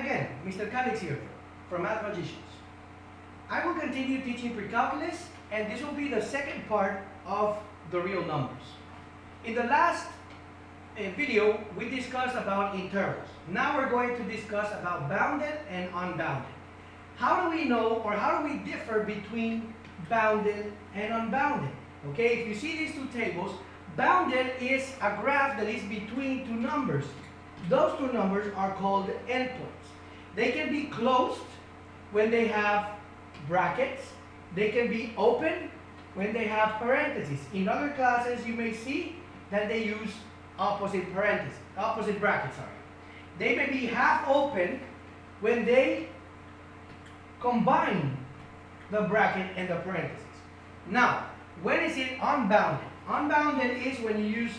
again, Mr. Calix here from Math Magicians. I will continue teaching precalculus, and this will be the second part of the real numbers. In the last video, we discussed about intervals. Now we're going to discuss about bounded and unbounded. How do we know, or how do we differ between bounded and unbounded? Okay, if you see these two tables, bounded is a graph that is between two numbers. Those two numbers are called endpoints. They can be closed when they have brackets. They can be open when they have parentheses. In other classes, you may see that they use opposite brackets. They may be half open when they combine the bracket and the parentheses. Now, when is it unbounded? Unbounded is when you use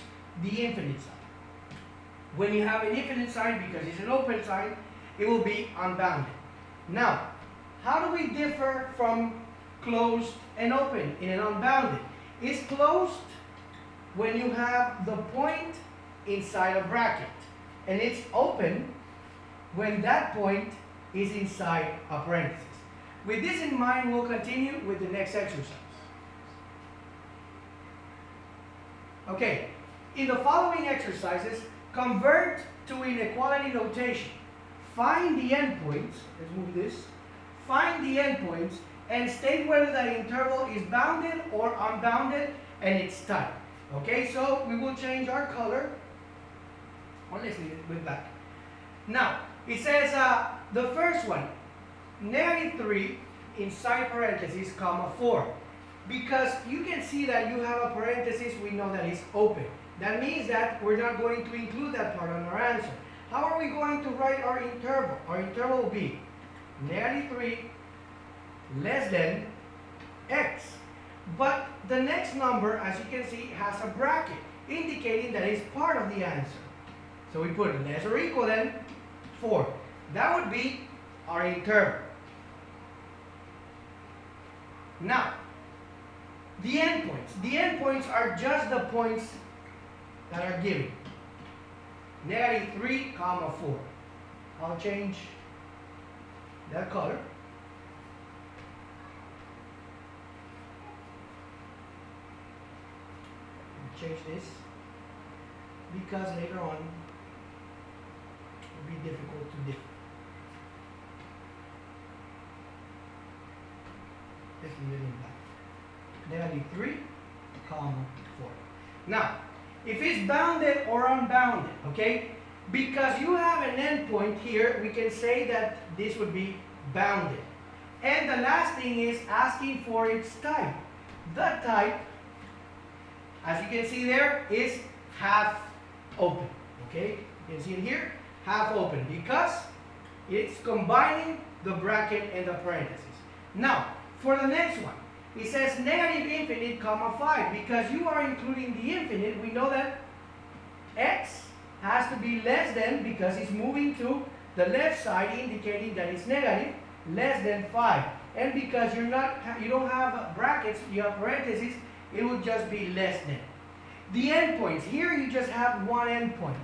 the infinite sign. When you have an infinite sign, because it's an open sign, it will be unbounded. Now, how do we differ from closed and open in an unbounded? It's closed when you have the point inside a bracket, and it's open when that point is inside a parenthesis. With this in mind, we'll continue with the next exercise. Okay, in the following exercises, convert to inequality notation. Find the endpoints, let's move this, find the endpoints and state whether the interval is bounded or unbounded and its type. Okay, so we will change our color. Well, let's leave it with black. Now, it says the first one, -3 inside parentheses, comma 4. Because you can see that you have a parenthesis, we know that it's open. That means that we're not going to include that part on our answer. How are we going to write our interval? Our interval will be -3 less than x. But the next number, as you can see, has a bracket, indicating that it's part of the answer. So we put less or equal than 4. That would be our interval. Now, the endpoints. The endpoints are just the points that are given. -3, comma 4. I'll change that color. Change this because later on it will be difficult to differ. Let's leave it in black. -3, comma 4. Now, if it's bounded or unbounded, okay, because you have an endpoint here, we can say that this would be bounded. And the last thing is asking for its type. The type, as you can see there, is half open. Okay, you can see it here, half open, because it's combining the bracket and the parentheses. Now, for the next one, it says -infinite, comma 5. Because you are including the infinite, we know that x has to be less than, because it's moving to the left side, indicating that it's negative, less than 5. And because you don't have brackets, you have parentheses, it will just be less than. The endpoints, here you just have one endpoint,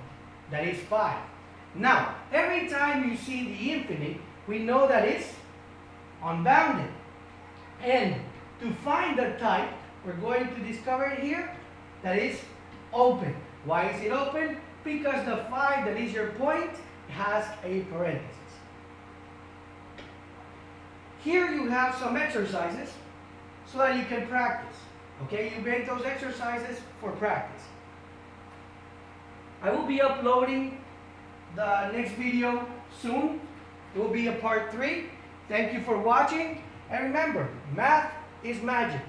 that is 5. Now, every time you see the infinite, we know that it's unbounded. And to find the type, we're going to discover it here, that is open. Why is it open? Because the 5, that is your point, has a parenthesis. Here you have some exercises so that you can practice. Okay, you make those exercises for practice. I will be uploading the next video soon. It will be a part 3. Thank you for watching. And remember, math is magic.